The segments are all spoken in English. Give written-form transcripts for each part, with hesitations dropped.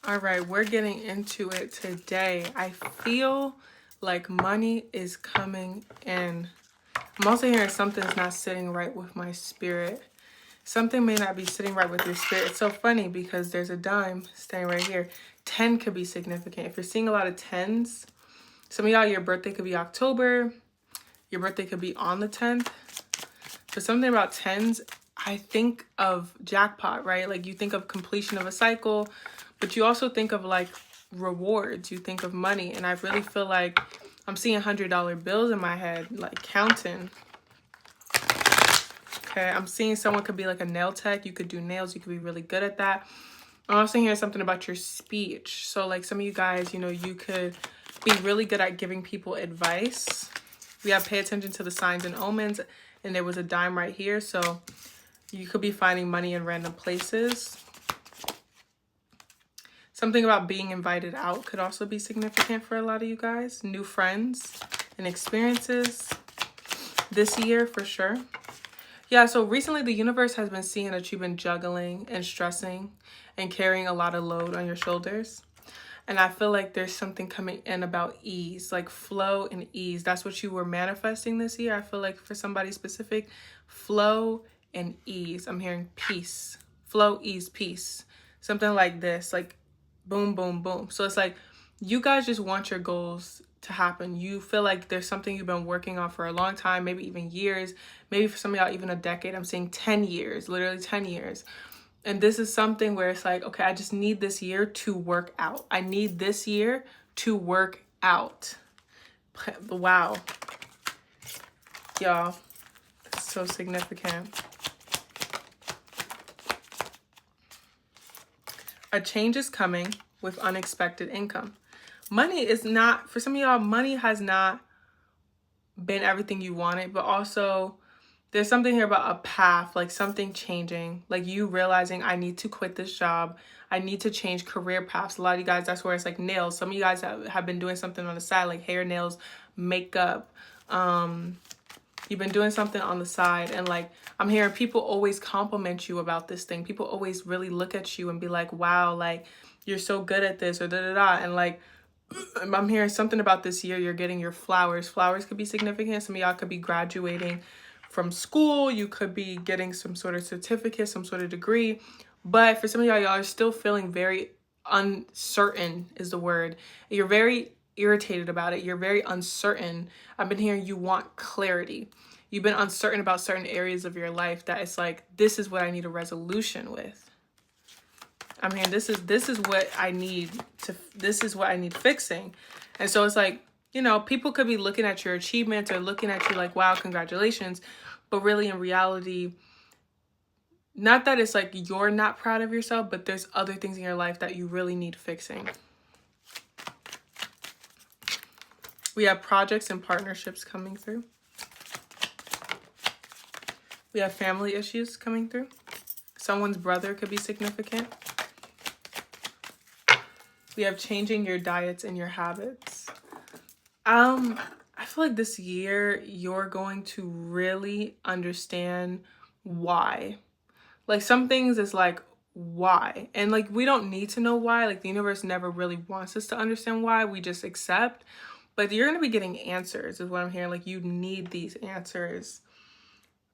All right, we're getting into it today. I feel like money is coming in. I'm also hearing something's not sitting right with my spirit. Something may not be sitting right with your spirit. It's so funny because there's a dime staying right here. 10 could be significant. If you're seeing a lot of 10s, some of y'all, your birthday could be October. Your birthday could be on the 10th. For something about 10s, I think of jackpot, right? Like you think of completion of a cycle, but you also think of like rewards. You think of money. And I really feel like I'm seeing $100 bills in my head, like counting. Okay, I'm seeing someone could be like a nail tech. You could do nails. You could be really good at that. I'm also hearing something about your speech. So like some of you guys, you know, you could be really good at giving people advice. We have pay attention to the signs and omens. And there was a dime right here. So you could be finding money in random places. Something about being invited out could also be significant for a lot of you guys. New friends and experiences this year for sure. Yeah, so recently the universe has been seeing that you've been juggling and stressing and carrying a lot of load on your shoulders. And I feel like there's something coming in about ease, like flow and ease. That's what you were manifesting this year. I feel like for somebody specific, flow and ease. I'm hearing peace, flow, ease, peace. Something like this, like boom, boom, boom. So it's like you guys just want your goals to happen. You feel like there's something you've been working on for a long time, maybe even years, maybe for some of y'all even a decade. I'm saying 10 years, literally 10 years. And this is something where it's like, okay, I just need this year to work out. I need this year to work out. Wow. Y'all, it's so significant. A change is coming with unexpected income. Money is not, for some of y'all, money has not been everything you wanted, but also there's something here about a path, like something changing, like you realizing I need to quit this job. I need to change career paths. A lot of you guys, that's where it's like nails. Some of you guys have been doing something on the side, like hair, nails, makeup. You've been doing something on the side, and like I'm hearing people always compliment you about this thing. People always really look at you and be like, wow, like you're so good at this or da-da-da. And like I'm hearing something about this year, you're getting your flowers. Flowers could be significant. Some of y'all could be graduating from school. You could be getting some sort of certificate, some sort of degree. But for some of y'all are still feeling very uncertain is the word. You're very irritated about it. You're very uncertain. I've been hearing you want clarity. You've been uncertain about certain areas of your life that it's like, this is what I need a resolution with. I mean, this is what I need fixing. And so it's like, you know, people could be looking at your achievements or looking at you like, wow, congratulations. But really in reality, not that it's like you're not proud of yourself, but there's other things in your life that you really need fixing. We have projects and partnerships coming through. We have family issues coming through. Someone's brother could be significant. We have changing your diets and your habits. I feel like this year you're going to really understand why. Like some things is like, why? And like we don't need to know why. Like the universe never really wants us to understand why. We just accept. But you're going to be getting answers is what I'm hearing. Like you need these answers.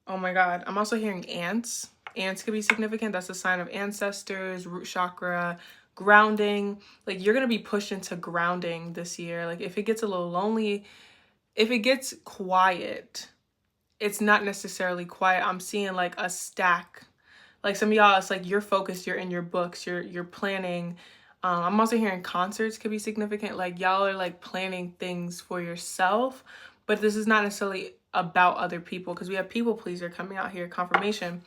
Oh my God. I'm also hearing ants. Ants could be significant. That's a sign of ancestors, root chakra, grounding. Like you're going to be pushed into grounding this year. Like if it gets a little lonely, if it gets quiet, it's not necessarily quiet. I'm seeing like a stack. Like some of y'all, it's like you're focused, you're in your books, you're planning. I'm also hearing concerts could be significant. Like y'all are like planning things for yourself, but this is not necessarily about other people because we have people pleaser coming out here, confirmation.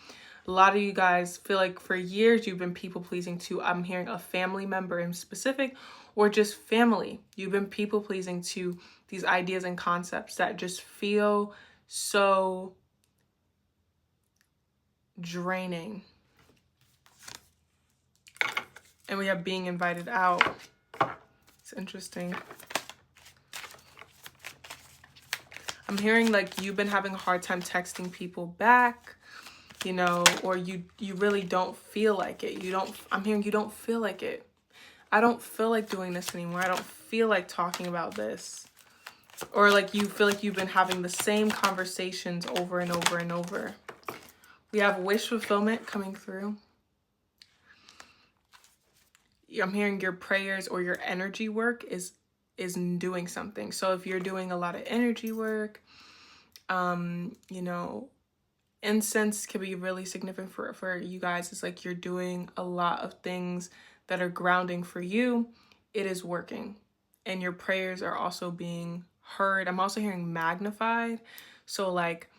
A lot of you guys feel like for years you've been people pleasing to, I'm hearing a family member in specific or just family. You've been people pleasing to these ideas and concepts that just feel so draining. And we have being invited out. It's interesting. I'm hearing like you've been having a hard time texting people back, you know, or you really don't feel like it. I'm hearing you don't feel like it. I don't feel like doing this anymore. I don't feel like talking about this. Or like you feel like you've been having the same conversations over and over and over. We have wish fulfillment coming through. I'm hearing your prayers or your energy work is doing something. So if you're doing a lot of energy work, you know, incense can be really significant for you guys. It's like you're doing a lot of things that are grounding for you. It is working. And your prayers are also being heard. I'm also hearing magnified. So like,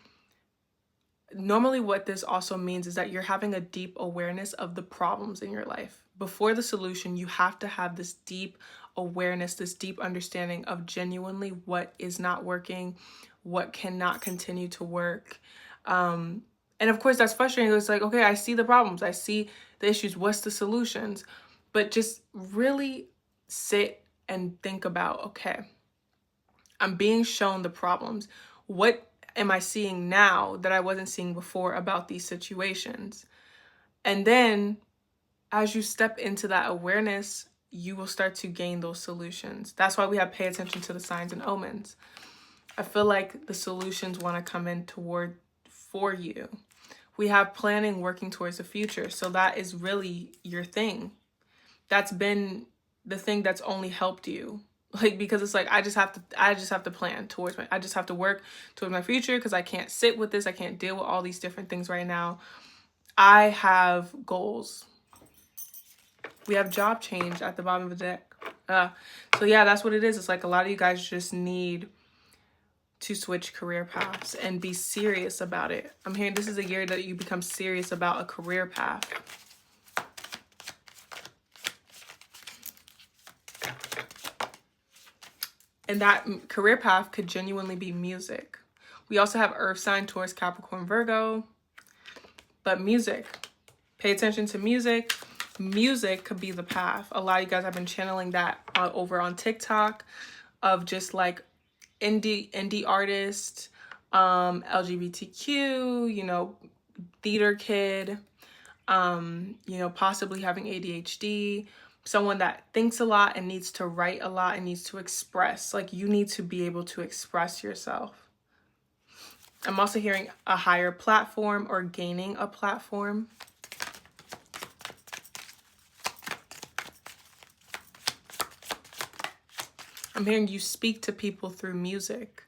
normally what this also means is that you're having a deep awareness of the problems in your life. Before the solution, you have to have this deep awareness, this deep understanding of genuinely what is not working, what cannot continue to work. And of course, that's frustrating. It's like, okay, I see the problems. I see the issues. What's the solutions? But just really sit and think about, okay, I'm being shown the problems. What am I seeing now that I wasn't seeing before about these situations? And then as you step into that awareness, you will start to gain those solutions. That's why we have pay attention to the signs and omens. I feel like the solutions want to come in toward for you. We have planning, working towards the future. So that is really your thing. That's been the thing that's only helped you. Like, because it's like, I just have to plan towards I just have to work towards my future because I can't sit with this. I can't deal with all these different things right now. I have goals. We have job change at the bottom of the deck. So yeah, that's what it is. It's like a lot of you guys just need to switch career paths and be serious about it. I'm hearing this is a year that you become serious about a career path. And that career path could genuinely be music. We also have Earth sign, Taurus, Capricorn, Virgo. But music. Pay attention to music. Music could be the path. A lot of you guys have been channeling that over on TikTok of just like indie artist, LGBTQ, you know, theater kid, you know, possibly having ADHD, someone that thinks a lot and needs to write a lot and needs to express. Like, you need to be able to express yourself. I'm also hearing a higher platform or gaining a platform. I'm hearing you speak to people through music.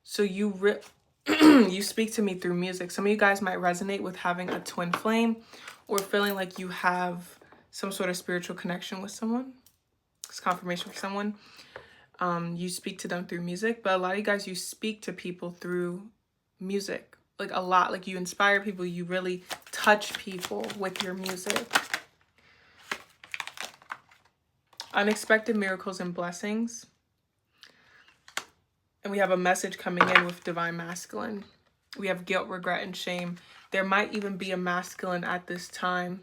So you you speak to me through music. Some of you guys might resonate with having a twin flame or feeling like you have some sort of spiritual connection with someone. It's confirmation for someone. You speak to them through music, but a lot of you guys, you speak to people through music. Like a lot, like you inspire people, you really touch people with your music. Unexpected miracles and blessings. And we have a message coming in with divine masculine. We have guilt, regret, and shame. There might even be a masculine at this time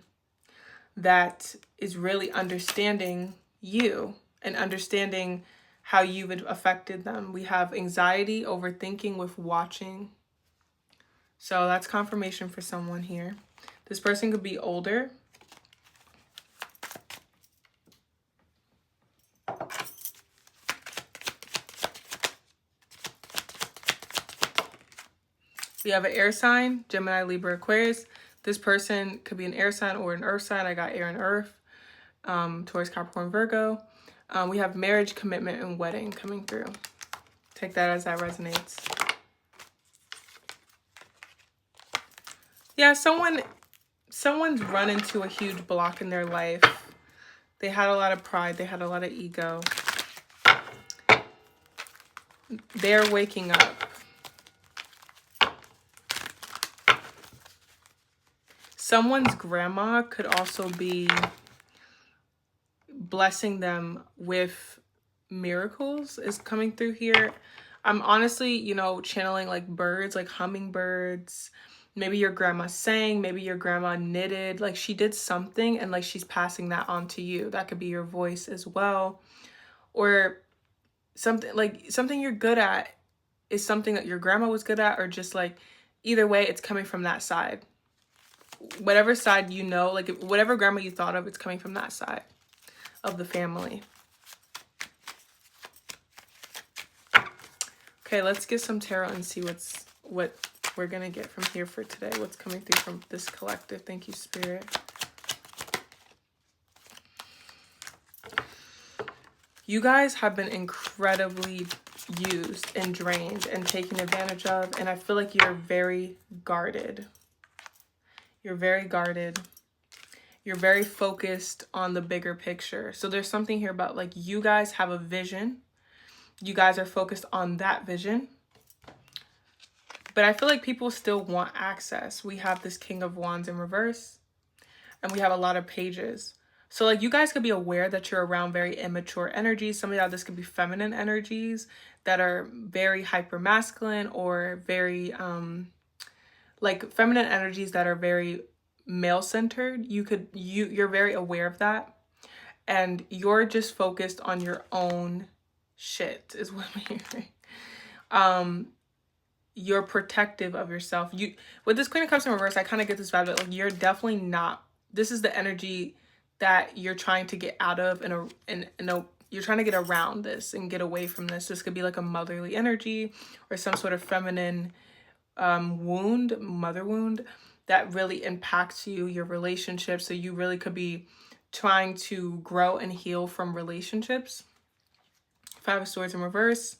that is really understanding you and understanding how you've affected them. We have anxiety, overthinking with watching. So that's confirmation for someone here. This person could be older. We have an air sign, Gemini, Libra, Aquarius. This person could be an air sign or an earth sign. I got air and earth. Taurus, Capricorn, Virgo. We have marriage, commitment, and wedding coming through. Take that as that resonates. Yeah, someone's run into a huge block in their life. They had a lot of pride. They had a lot of ego. They're waking up. Someone's grandma could also be blessing them with miracles is coming through here. I'm honestly, you know, channeling like birds, like hummingbirds. Maybe your grandma sang, maybe your grandma knitted, like she did something and like she's passing that on to you. That could be your voice as well. Or something you're good at is something that your grandma was good at, or just like either way, it's coming from that side. Whatever side you know, like whatever grandma you thought of, it's coming from that side. of the family. Okay, let's get some tarot and see what we're gonna get from here for today. What's coming through from this collective? Thank you, Spirit. You guys have been incredibly used and drained and taken advantage of, and I feel like you're very guarded. You're very guarded. You're very focused on the bigger picture. So there's something here about like you guys have a vision. You guys are focused on that vision. But I feel like people still want access. We have this King of Wands in reverse, and we have a lot of pages. So like you guys could be aware that you're around very immature energies. Some of y'all, this could be feminine energies that are very hyper masculine, or very like feminine energies that are very male centered. You're very aware of that, and you're just focused on your own shit is what I'm hearing. You're protective of yourself. You, with this Queen of Cups in reverse, I kind of get this vibe that like you're definitely not, this is the energy that you're trying to get out of, you're trying to get around this and get away from this. This could be like a motherly energy or some sort of feminine mother wound that really impacts you, your relationships. So you really could be trying to grow and heal from relationships. Five of Swords in reverse,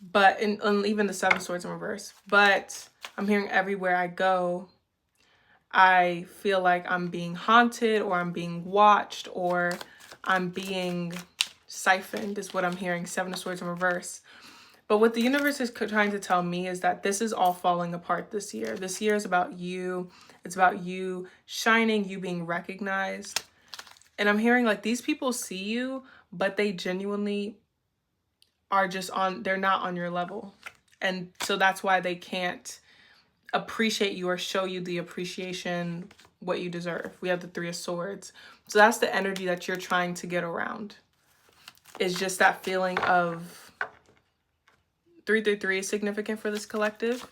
but and even the Seven of Swords in reverse. But I'm hearing everywhere I go, I feel like I'm being haunted, or I'm being watched, or I'm being siphoned is what I'm hearing. Seven of Swords in reverse. But what the universe is trying to tell me is that this is all falling apart this year. This year is about you. It's about you shining, you being recognized. And I'm hearing like these people see you, but they genuinely are just they're not on your level. And so that's why they can't appreciate you or show you the appreciation, what you deserve. We have the Three of Swords. So that's the energy that you're trying to get around. It's just that feeling of 333 is significant for this collective.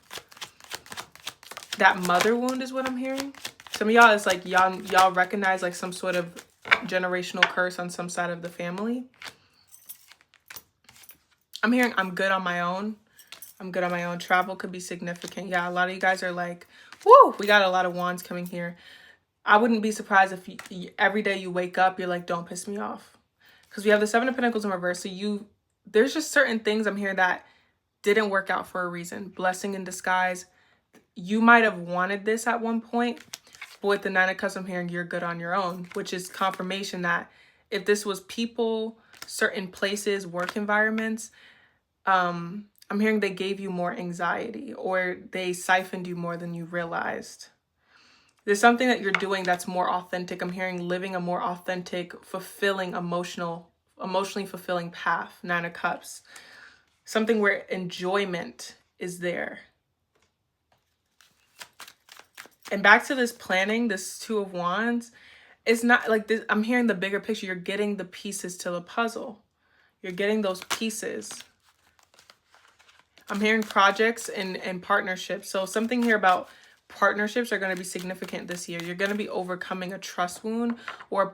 That mother wound is what I'm hearing. Some of y'all, it's like y'all recognize like some sort of generational curse on some side of the family. I'm hearing I'm good on my own. I'm good on my own. Travel could be significant. Yeah, a lot of you guys are like, whoo, we got a lot of wands coming here. I wouldn't be surprised if every day you wake up, you're like, don't piss me off. Because we have the Seven of Pentacles in reverse. So there's just certain things I'm hearing that didn't work out for a reason. Blessing in disguise. You might have wanted this at one point, but with the Nine of Cups, I'm hearing you're good on your own, which is confirmation that if this was people, certain places, work environments, I'm hearing they gave you more anxiety, or they siphoned you more than you realized. There's something that you're doing that's more authentic. I'm hearing living a more authentic, fulfilling, emotionally fulfilling path. Nine of Cups. Something where enjoyment is there. And back to this planning, this Two of Wands, it's not like this. I'm hearing the bigger picture. You're getting the pieces to the puzzle. You're getting those pieces. I'm hearing projects and partnerships. So something here about partnerships are going to be significant this year. You're going to be overcoming a trust wound, or a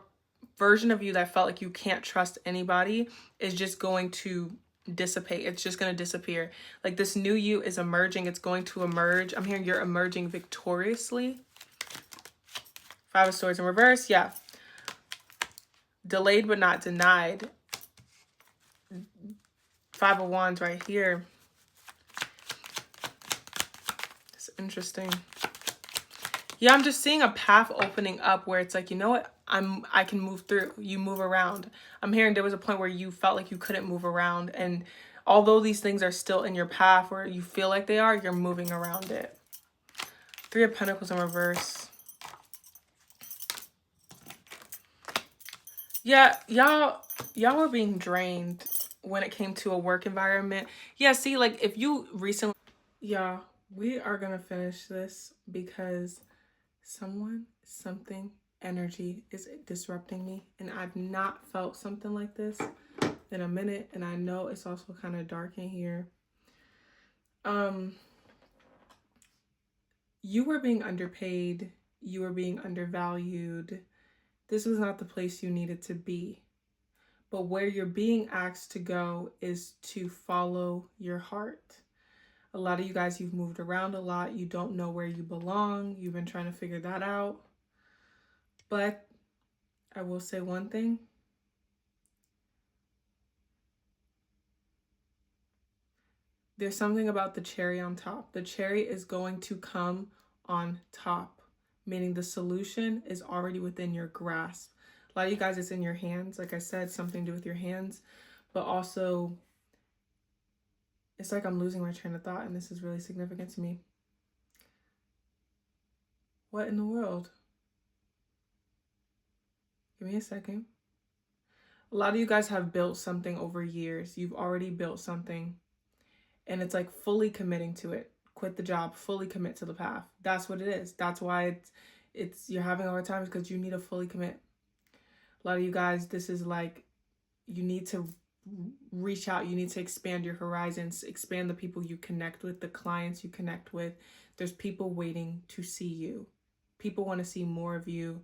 version of you that felt like you can't trust anybody is just going to dissipate. It's just going to disappear. Like this new you is emerging. It's going to emerge. I'm hearing you're emerging victoriously. Five of Swords in reverse. Yeah. Delayed but not denied. Five of Wands right here. It's interesting. Yeah, I'm just seeing a path opening up where it's like, you know what? I can move through. You move around. I'm hearing there was a point where you felt like you couldn't move around. And although these things are still in your path, or you feel like they are, you're moving around it. Three of Pentacles in reverse. Yeah, y'all were being drained when it came to a work environment. Yeah, see, like if you recently... Yeah, we are going to finish this because something, energy is disrupting me. And I've not felt something like this in a minute. And I know it's also kind of dark in here. You were being underpaid. You were being undervalued. This was not the place you needed to be. But where you're being asked to go is to follow your heart. A lot of you guys, you've moved around a lot. You don't know where you belong. You've been trying to figure that out. But I will say one thing. There's something about the cherry on top. The cherry is going to come on top, meaning the solution is already within your grasp. A lot of you guys, it's in your hands. Like I said, something to do with your hands, but also it's like I'm losing my train of thought, and this is really significant to me. What in the world? Give me a second. A lot of you guys have built something over years. You've already built something, and it's like fully committing to it. Quit the job, fully commit to the path. That's what it is. That's why it's you're having a hard time, because you need to fully commit. A lot of you guys, this is like, you need to reach out. You need to expand your horizons, expand the people you connect with, the clients you connect with. There's people waiting to see you. People want to see more of you.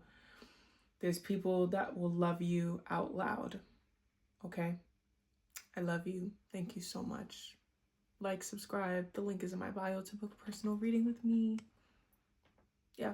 There's people that will love you out loud. Okay? I love you. Thank you so much. Like, subscribe. The link is in my bio to book a personal reading with me. Yeah.